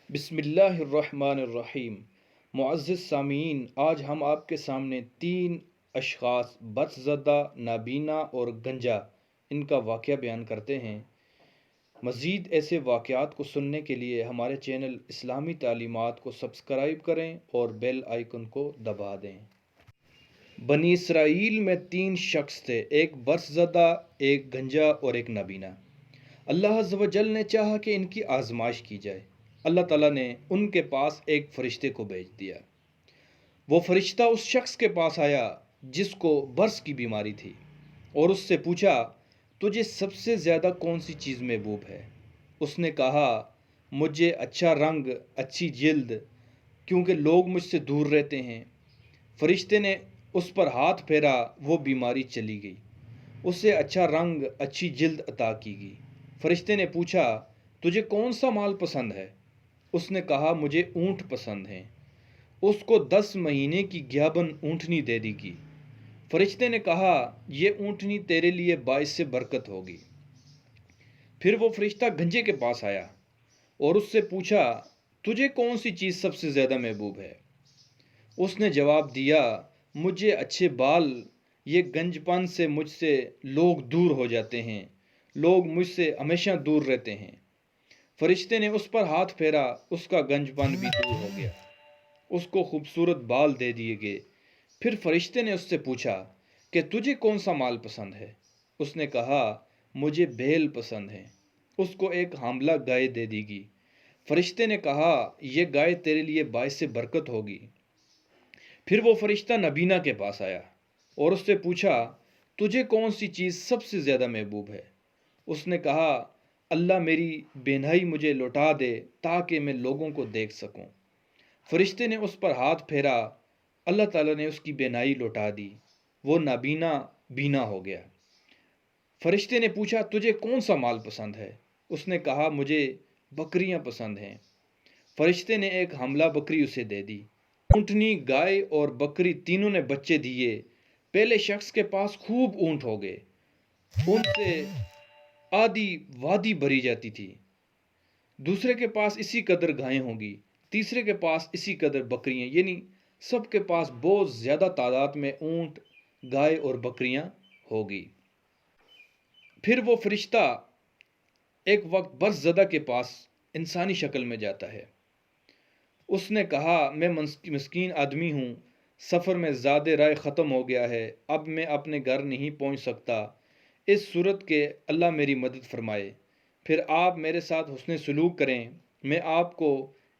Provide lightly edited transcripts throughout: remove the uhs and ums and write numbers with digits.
بسم اللہ الرحمن الرحیم۔ معزز سامعین، آج ہم آپ کے سامنے 3 اشخاص بس زدہ، نابینا اور گنجا ان کا واقعہ بیان کرتے ہیں۔ مزید ایسے واقعات کو سننے کے لیے ہمارے چینل اسلامی تعلیمات کو سبسکرائب کریں اور بیل آئیکن کو دبا دیں۔ بنی اسرائیل میں 3 شخص تھے، ایک برس زدہ، ایک گنجا اور ایک نابینا۔ اللہ عز و جل نے چاہا کہ ان کی آزمائش کی جائے۔ اللہ تعالیٰ نے ان کے پاس ایک فرشتے کو بھیج دیا۔ وہ فرشتہ اس شخص کے پاس آیا جس کو برس کی بیماری تھی اور اس سے پوچھا، تجھے سب سے زیادہ کون سی چیز محبوب ہے؟ اس نے کہا، مجھے اچھا رنگ، اچھی جلد، کیونکہ لوگ مجھ سے دور رہتے ہیں۔ فرشتے نے اس پر ہاتھ پھیرا، وہ بیماری چلی گئی، اسے اچھا رنگ، اچھی جلد عطا کی گئی۔ فرشتے نے پوچھا، تجھے کون سا مال پسند ہے؟ اس نے کہا، مجھے اونٹ پسند ہیں۔ اس کو 10 مہینے کی گیابن اونٹنی دے دی گئی۔ فرشتے نے کہا، یہ اونٹنی تیرے لیے باعث برکت ہوگی۔ پھر وہ فرشتہ گنجے کے پاس آیا اور اس سے پوچھا، تجھے کون سی چیز سب سے زیادہ محبوب ہے؟ اس نے جواب دیا، مجھے اچھے بال، یہ گنج پن سے مجھ سے لوگ دور ہو جاتے ہیں، لوگ مجھ سے ہمیشہ دور رہتے ہیں۔ فرشتے نے اس پر ہاتھ پھیرا، اس کا گنج پن بھی دور ہو گیا، اس کو خوبصورت بال دے دیے گئے۔ پھر فرشتے نے اس سے پوچھا کہ تجھے کون سا مال پسند ہے؟ اس نے کہا، مجھے بیل پسند ہیں۔ اس کو ایک حاملہ گائے دے دی گئی۔ فرشتے نے کہا، یہ گائے تیرے لیے باعث برکت ہوگی۔ پھر وہ فرشتہ نبینا کے پاس آیا اور اس سے پوچھا، تجھے کون سی چیز سب سے زیادہ محبوب ہے؟ اس نے کہا، اللہ میری بینائی مجھے لوٹا دے تاکہ میں لوگوں کو دیکھ سکوں۔ فرشتے نے اس پر ہاتھ پھیرا، اللہ تعالیٰ نے اس کی بینائی لوٹا دی، وہ نابینا بینا ہو گیا۔ فرشتے نے پوچھا، تجھے کون سا مال پسند ہے؟ اس نے کہا، مجھے بکریاں پسند ہیں۔ فرشتے نے ایک حاملہ بکری اسے دے دی۔ اونٹنی، گائے اور بکری تینوں نے بچے دیے۔ پہلے شخص کے پاس خوب اونٹ ہو گئے، ان سے آدھی وادی بھری جاتی تھی۔ دوسرے کے پاس اسی قدر گائیں ہوں گی، تیسرے کے پاس اسی قدر بکریاں، یعنی سب کے پاس بہت زیادہ تعداد میں اونٹ، گائے اور بکریاں ہوگی۔ پھر وہ فرشتہ ایک وقت برس زدہ کے پاس انسانی شکل میں جاتا ہے۔ اس نے کہا، میں مسکین آدمی ہوں، سفر میں زادے رائے ختم ہو گیا ہے، اب میں اپنے گھر نہیں پہنچ سکتا، اس صورت کے اللہ میری مدد فرمائے، پھر آپ میرے ساتھ حسن سلوک کریں، میں آپ کو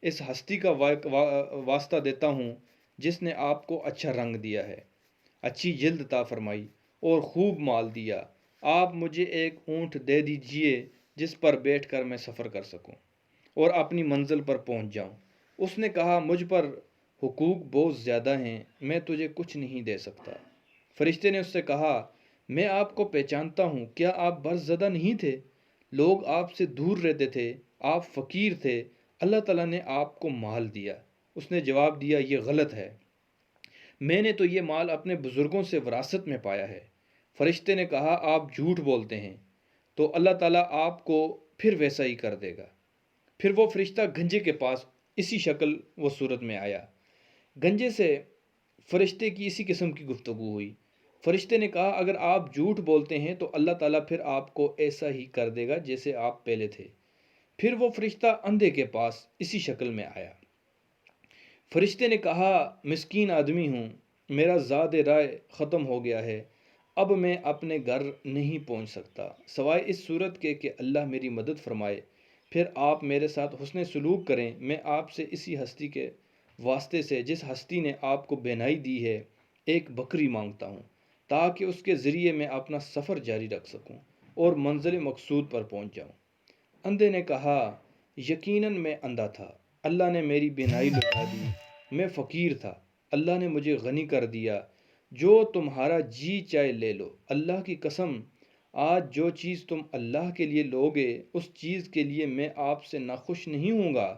اس ہستی کا واسطہ دیتا ہوں جس نے آپ کو اچھا رنگ دیا ہے، اچھی جلد عطا فرمائی اور خوب مال دیا۔ آپ مجھے ایک اونٹ دے دیجئے جس پر بیٹھ کر میں سفر کر سکوں اور اپنی منزل پر پہنچ جاؤں۔ اس نے کہا، مجھ پر حقوق بہت زیادہ ہیں، میں تجھے کچھ نہیں دے سکتا۔ فرشتے نے اس سے کہا، میں آپ کو پہچانتا ہوں، کیا آپ برس زدہ نہیں تھے؟ لوگ آپ سے دور رہتے تھے، آپ فقیر تھے، اللہ تعالیٰ نے آپ کو مال دیا۔ اس نے جواب دیا، یہ غلط ہے، میں نے تو یہ مال اپنے بزرگوں سے وراثت میں پایا ہے۔ فرشتے نے کہا، آپ جھوٹ بولتے ہیں، تو اللہ تعالیٰ آپ کو پھر ویسا ہی کر دے گا۔ پھر وہ فرشتہ گنجے کے پاس اسی شکل و صورت میں آیا۔ گنجے سے فرشتے کی اسی قسم کی گفتگو ہوئی۔ فرشتے نے کہا، اگر آپ جھوٹ بولتے ہیں تو اللہ تعالیٰ پھر آپ کو ایسا ہی کر دے گا جیسے آپ پہلے تھے۔ پھر وہ فرشتہ اندھے کے پاس اسی شکل میں آیا۔ فرشتے نے کہا، مسکین آدمی ہوں، میرا زاد رائے ختم ہو گیا ہے، اب میں اپنے گھر نہیں پہنچ سکتا، سوائے اس صورت کے کہ اللہ میری مدد فرمائے، پھر آپ میرے ساتھ حسن سلوک کریں، میں آپ سے اسی ہستی کے واسطے سے جس ہستی نے آپ کو بینائی دی ہے ایک بکری مانگتا ہوں، تاکہ اس کے ذریعے میں اپنا سفر جاری رکھ سکوں اور منزل مقصود پر پہنچ جاؤں۔ اندھے نے کہا، یقیناً میں اندھا تھا، اللہ نے میری بینائی لوٹا دی، میں فقیر تھا، اللہ نے مجھے غنی کر دیا، جو تمہارا جی چاہے لے لو، اللہ کی قسم، آج جو چیز تم اللہ کے لیے لوگے اس چیز کے لیے میں آپ سے ناخوش نہیں ہوں گا۔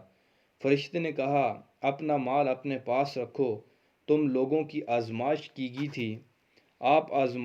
فرشتے نے کہا، اپنا مال اپنے پاس رکھو، تم لوگوں کی آزمائش کی گئی تھی، آپ آزمائش